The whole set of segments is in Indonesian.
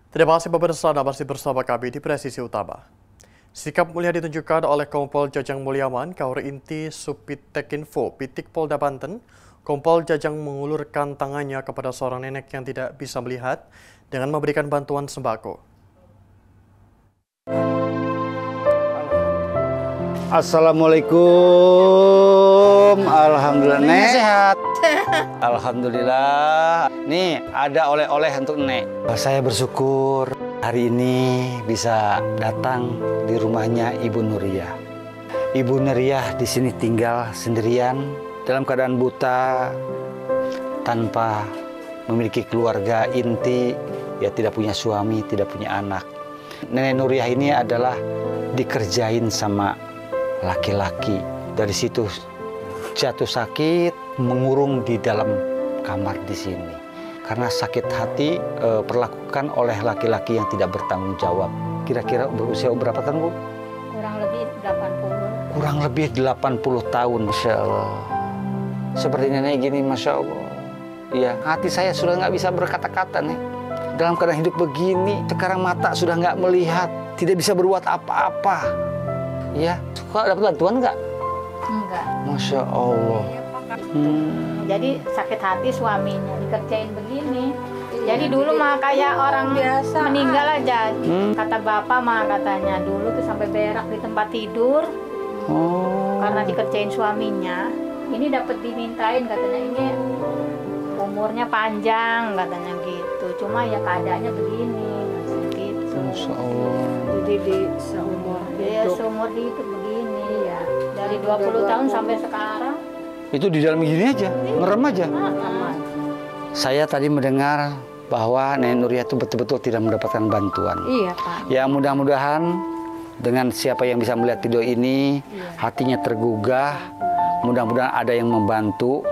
Terima kasih pemirsa, Anda masih bersama kami di Presisi Utama. Sikap mulia ditunjukkan oleh Kompol Jajang Mulyaman, Kaur Inti Supitekinfo, Pitik Polda Banten. Kompol Jajang mengulurkan tangannya kepada seorang nenek yang tidak bisa melihat dengan memberikan bantuan sembako. Assalamualaikum, alhamdulillah Nek sehat. Alhamdulillah. Nih ada oleh-oleh untuk Nek. Saya bersyukur hari ini bisa datang di rumahnya Ibu Nuriyah. Ibu Nuriyah di sini tinggal sendirian dalam keadaan buta, tanpa memiliki keluarga inti, ya tidak punya suami, tidak punya anak. Nenek Nuriyah ini adalah dikerjain sama laki-laki. Dari situ jatuh sakit, mengurung di dalam kamar di sini. Karena sakit hati perlakukan oleh laki-laki yang tidak bertanggung jawab. Kira-kira berusia berapa tahun, Bu? Kurang lebih 80. Kurang lebih 80 tahun, Masya Allah. Seperti nenek gini, Masya Allah. Iya, hati saya sudah nggak bisa berkata-kata, Nek. Dalam keadaan hidup begini, sekarang mata sudah nggak melihat, tidak bisa berbuat apa-apa. Ya, suka dapat bantuan nggak? Enggak. Masya Allah. Jadi sakit hati suaminya dikerjain begini. Jadi dulu mah kayak orang biasa meninggal aja. Kata bapak mah katanya dulu tuh sampai berak di tempat tidur. Karena dikerjain suaminya. Ini dapat dimintain katanya ini umurnya panjang katanya gitu. Cuma ya keadaannya begini, gitu. Masya Allah. Jadi di seumur Ya hidup. seumur hidup begini ya. Dari 20 tahun sampai sekarang. Itu di dalam gini aja, ngerem aja. Saya tadi mendengar bahwa Nenek Nuriyah itu betul-betul tidak mendapatkan bantuan. Iya Pak. Ya mudah-mudahan dengan siapa yang bisa melihat video ini, hatinya tergugah. Mudah-mudahan ada yang membantu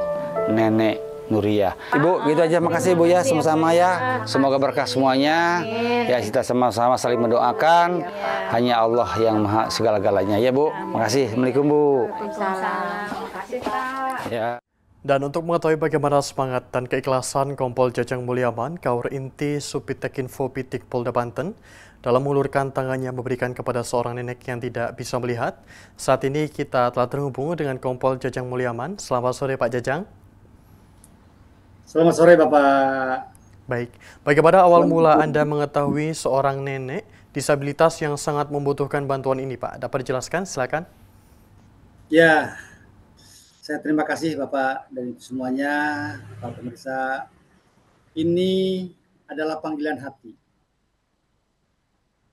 Nenek Nuriyah. Ibu, gitu aja. Makasih Ibu ya, sama-sama ya. Semoga berkah semuanya. Ya kita sama-sama saling mendoakan. Hanya Allah yang maha segala-galanya ya Bu. Makasih. Assalamualaikum Bu. Waalaikumsalam. Makasih Pak. Ya. Dan untuk mengetahui bagaimana semangat dan keikhlasan Kompol Jajang Mulyaman, Kaur Inti Supitekinfo Pitik Polda Banten dalam mengulurkan tangannya memberikan kepada seorang nenek yang tidak bisa melihat. Saat ini kita telah terhubung dengan Kompol Jajang Mulyaman. Selamat sore Pak Jajang. Selamat sore Bapak. Baik, bagaimana awal mula Anda mengetahui seorang nenek disabilitas yang sangat membutuhkan bantuan ini Pak? Dapat dijelaskan? Silakan. Ya, saya terima kasih Bapak dan Ibu semuanya, Pak pemirsa. Ini adalah panggilan hati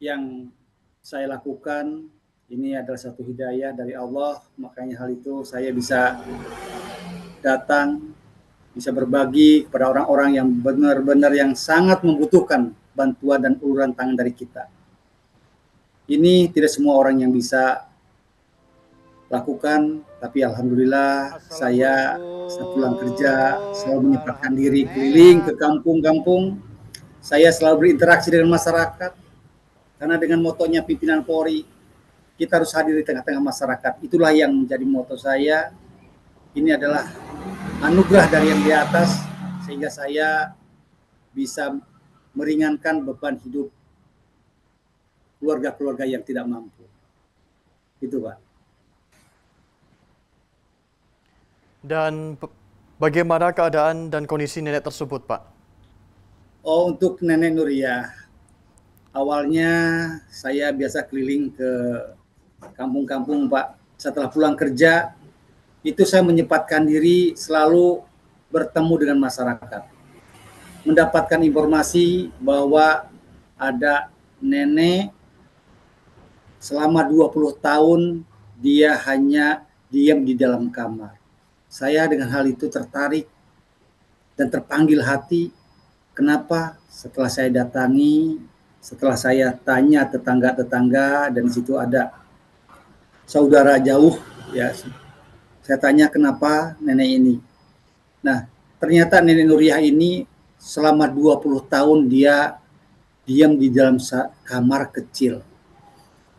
yang saya lakukan. Ini adalah satu hidayah dari Allah, makanya hal itu saya bisa datang, bisa berbagi kepada orang-orang yang benar-benar yang sangat membutuhkan bantuan dan uluran tangan dari kita. Ini tidak semua orang yang bisa lakukan, tapi alhamdulillah saya sepulang kerja selalu menyempatkan diri keliling ke kampung-kampung. Saya selalu berinteraksi dengan masyarakat, karena dengan motonya pimpinan Polri, kita harus hadir di tengah-tengah masyarakat. Itulah yang menjadi moto saya. Ini adalah anugerah dari yang di atas, sehingga saya bisa meringankan beban hidup keluarga-keluarga yang tidak mampu. Itu Pak. Dan bagaimana keadaan dan kondisi nenek tersebut Pak? Oh, untuk Nenek Nuriyah, awalnya saya biasa keliling ke kampung-kampung Pak. Setelah pulang kerja, itu saya menyempatkan diri selalu bertemu dengan masyarakat. Mendapatkan informasi bahwa ada nenek selama 20 tahun dia hanya diam di dalam kamar. Saya dengan hal itu tertarik dan terpanggil hati. Kenapa? Setelah saya datangi, setelah saya tanya tetangga-tetangga, dan di situ ada saudara jauh, ya. Saya tanya kenapa nenek ini. Nah, ternyata Nenek Nuriyah ini selama 20 tahun dia diam di dalam kamar kecil.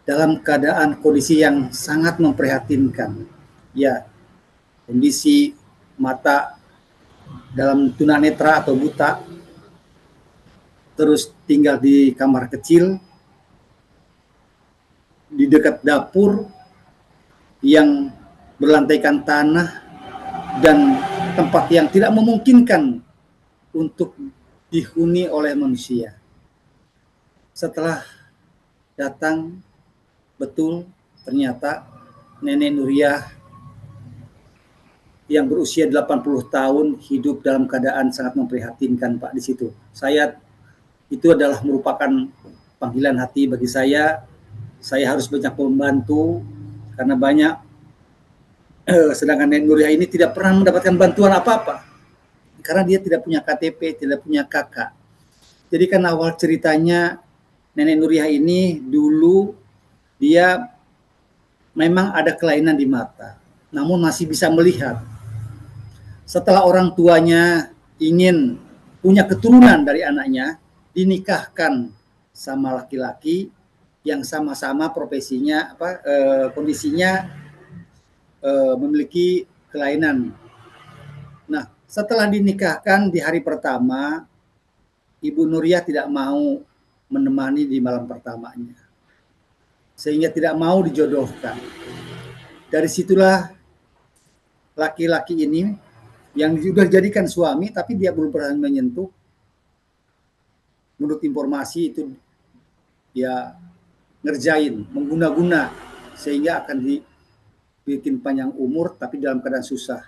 Dalam keadaan kondisi yang sangat memprihatinkan. Ya, kondisi mata dalam tunanetra atau buta. terus tinggal di kamar kecil di dekat dapur yang berlantaikan tanah dan tempat yang tidak memungkinkan untuk dihuni oleh manusia. Setelah datang, betul ternyata Nenek Nuriyah yang berusia 80 tahun hidup dalam keadaan sangat memprihatinkan, Pak, di situ. Itu adalah merupakan panggilan hati bagi saya. Saya harus banyak membantu karena banyak sedangkan Nenek Nuriyah ini tidak pernah mendapatkan bantuan apa-apa karena dia tidak punya KTP, tidak punya kakak. Jadi kan awal ceritanya Nenek Nuriyah ini dulu dia memang ada kelainan di mata, namun masih bisa melihat. Setelah orang tuanya ingin punya keturunan dari anaknya, dinikahkan sama laki-laki yang sama-sama profesinya kondisinya memiliki kelainan. Nah, setelah dinikahkan di hari pertama, Ibu Nuriyah tidak mau menemani di malam pertamanya, sehingga tidak mau dijodohkan. Dari situlah laki-laki ini yang sudah dijadikan suami, tapi dia belum pernah menyentuh. Menurut informasi itu dia ngerjain, mengguna-guna, sehingga akan dibikin panjang umur, tapi dalam keadaan susah.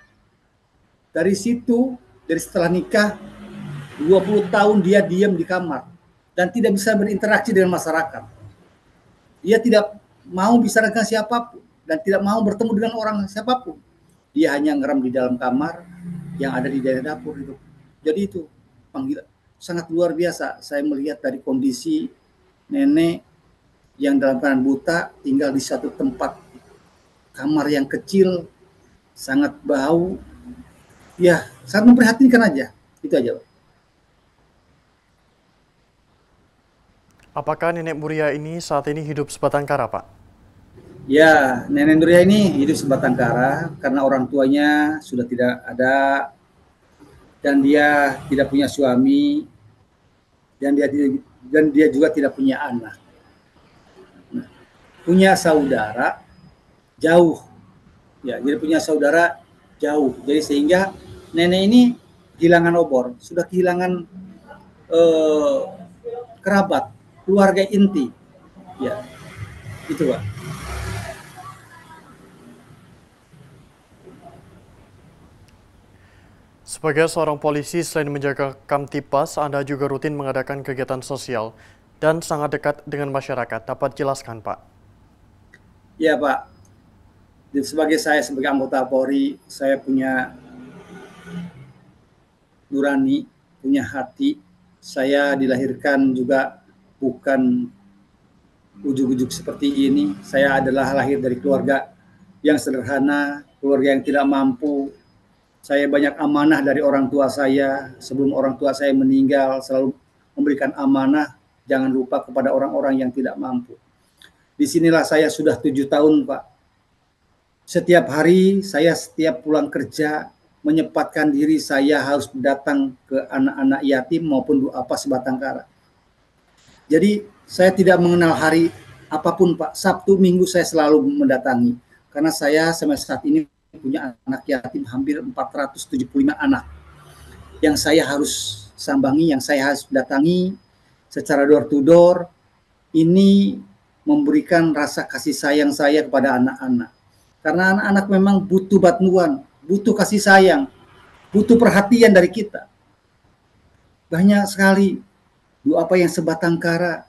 Dari situ, dari setelah nikah, 20 tahun dia diam di kamar, dan tidak bisa berinteraksi dengan masyarakat. Dia tidak mau bicara dengan siapapun, dan tidak mau bertemu dengan orang siapapun. Dia hanya ngeram di dalam kamar, yang ada di daerah dapur itu. Jadi itu, panggilan sangat luar biasa. Saya melihat dari kondisi nenek, yang dalam keadaan buta, tinggal di satu tempat kamar yang kecil, sangat bau, ya sangat memprihatinkan aja. Itu aja, Pak. Apakah Nenek Nuriyah ini saat ini hidup sebatang kara, Pak? Ya, Nenek Nuriyah ini hidup sebatang kara karena orang tuanya sudah tidak ada dan dia tidak punya suami dan dia juga tidak punya anak. Punya saudara jauh, ya, jadi punya saudara jauh, jadi sehingga nenek ini kehilangan obor, sudah kehilangan kerabat, keluarga inti, ya, itu, Pak. Sebagai seorang polisi, selain menjaga Kamtipas, Anda juga rutin mengadakan kegiatan sosial dan sangat dekat dengan masyarakat. Dapat jelaskan, Pak? Ya, Pak. Sebagai anggota Polri, saya punya nurani, punya hati. Saya dilahirkan juga bukan ujuk-ujuk seperti ini. Saya adalah lahir dari keluarga yang sederhana, keluarga yang tidak mampu. Saya banyak amanah dari orang tua saya. Sebelum orang tua saya meninggal, selalu memberikan amanah, jangan lupa kepada orang-orang yang tidak mampu. Disinilah saya sudah 7 tahun, Pak. Setiap hari, setiap pulang kerja, menyempatkan diri saya harus datang ke anak-anak yatim maupun duafa sebatang kara. Jadi, saya tidak mengenal hari apapun, Pak. Sabtu, Minggu saya selalu mendatangi. Karena saya sampai saat ini punya anak yatim hampir 475 anak. Yang saya harus sambangi, yang saya harus datangi secara door to door. Ini memberikan rasa kasih sayang saya kepada anak-anak. Karena anak-anak memang butuh bantuan, butuh kasih sayang, butuh perhatian dari kita. Banyak sekali duafa yang sebatang kara,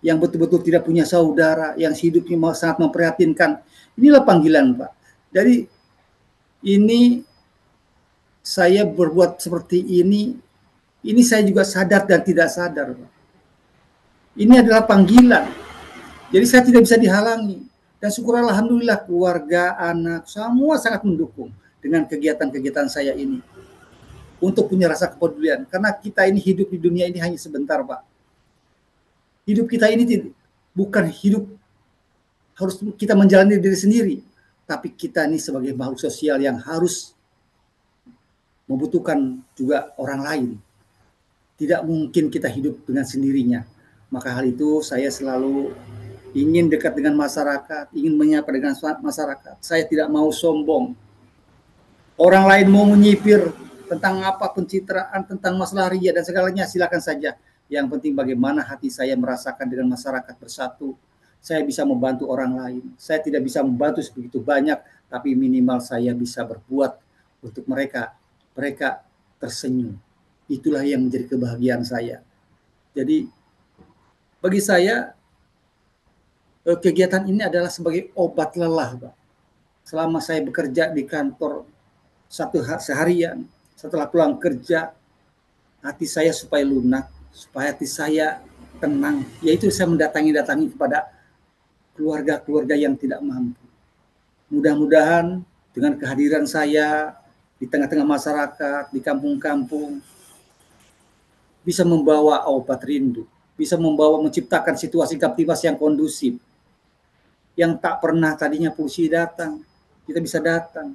yang betul-betul tidak punya saudara, yang hidupnya sangat memprihatinkan. Inilah panggilan, Pak. Jadi ini saya berbuat seperti ini saya juga sadar dan tidak sadar, Pak. Ini adalah panggilan. Jadi saya tidak bisa dihalangi. Dan syukur alhamdulillah keluarga, anak, semua sangat mendukung dengan kegiatan-kegiatan saya ini. Untuk punya rasa kepedulian. Karena kita ini hidup di dunia ini hanya sebentar, Pak. Hidup kita ini bukan hidup harus kita menjalani diri sendiri. Tapi kita ini sebagai makhluk sosial yang harus membutuhkan juga orang lain. tidak mungkin kita hidup dengan sendirinya. Maka hal itu saya selalu ingin dekat dengan masyarakat, ingin menyapa dengan masyarakat. Saya tidak mau sombong. Orang lain mau menyipir tentang apa pencitraan, tentang masalah ria dan segalanya, silakan saja. Yang penting bagaimana hati saya merasakan dengan masyarakat bersatu. Saya bisa membantu orang lain. Saya tidak bisa membantu sebegitu banyak, tapi minimal saya bisa berbuat untuk mereka. Mereka tersenyum. Itulah yang menjadi kebahagiaan saya. Jadi bagi saya kegiatan ini adalah sebagai obat lelah, Pak. Selama saya bekerja di kantor seharian, setelah pulang kerja, hati saya supaya lunak, supaya hati saya tenang. Yaitu saya mendatangi kepada keluarga-keluarga yang tidak mampu. Mudah-mudahan dengan kehadiran saya di tengah-tengah masyarakat, di kampung-kampung, bisa membawa obat rindu, bisa menciptakan situasi Kamtibmas yang kondusif, yang tak pernah tadinya polisi datang, kita bisa datang.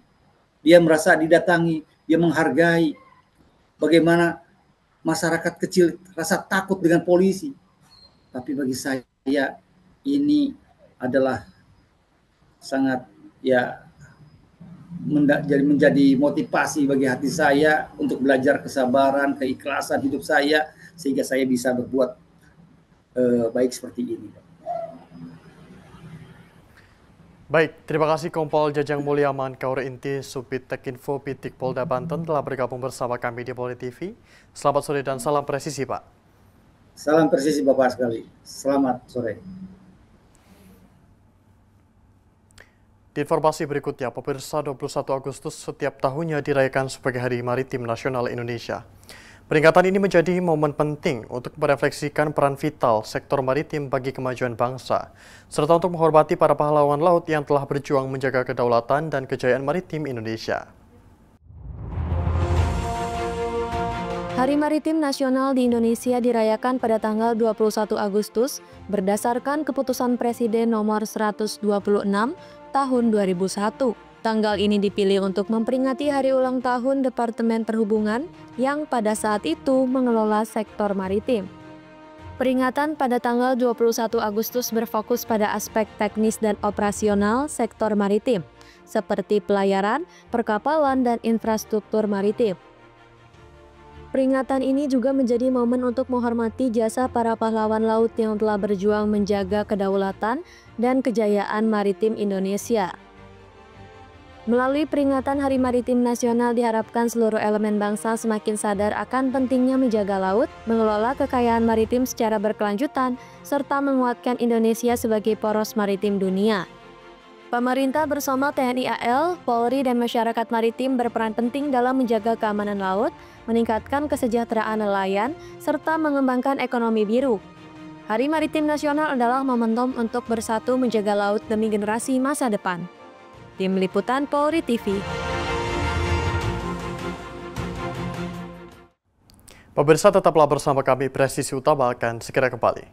Dia merasa didatangi, dia menghargai. Bagaimana masyarakat kecil rasa takut dengan polisi. Tapi bagi saya ini adalah sangat menjadi motivasi bagi hati saya untuk belajar kesabaran, keikhlasan hidup saya, sehingga saya bisa berbuat baik seperti ini. Baik, terima kasih Kompol Jajang Mulyaman Kaur Inti Subit Tekinfo Pitik Polda Banten telah bergabung bersama kami di Poli TV. Selamat sore dan salam presisi, Pak. Salam presisi Bapak sekali. Selamat sore. Di informasi berikutnya, pemirsa, 21 Agustus setiap tahunnya dirayakan sebagai Hari Maritim Nasional Indonesia. Peringatan ini menjadi momen penting untuk merefleksikan peran vital sektor maritim bagi kemajuan bangsa, serta untuk menghormati para pahlawan laut yang telah berjuang menjaga kedaulatan dan kejayaan maritim Indonesia. Hari Maritim Nasional di Indonesia dirayakan pada tanggal 21 Agustus berdasarkan keputusan Presiden nomor 126 tahun 2001. Tanggal ini dipilih untuk memperingati hari ulang tahun Departemen Perhubungan yang pada saat itu mengelola sektor maritim. Peringatan pada tanggal 21 Agustus berfokus pada aspek teknis dan operasional sektor maritim, seperti pelayaran, perkapalan, dan infrastruktur maritim. Peringatan ini juga menjadi momen untuk menghormati jasa para pahlawan laut yang telah berjuang menjaga kedaulatan dan kejayaan maritim Indonesia. Melalui peringatan Hari Maritim Nasional diharapkan seluruh elemen bangsa semakin sadar akan pentingnya menjaga laut, mengelola kekayaan maritim secara berkelanjutan, serta menguatkan Indonesia sebagai poros maritim dunia. Pemerintah bersama TNI AL, Polri, dan masyarakat maritim berperan penting dalam menjaga keamanan laut, meningkatkan kesejahteraan nelayan, serta mengembangkan ekonomi biru. Hari Maritim Nasional adalah momentum untuk bersatu menjaga laut demi generasi masa depan. Tim Liputan Polri TV. Pemirsa, tetaplah bersama kami, Presisi Utama akan segera kembali.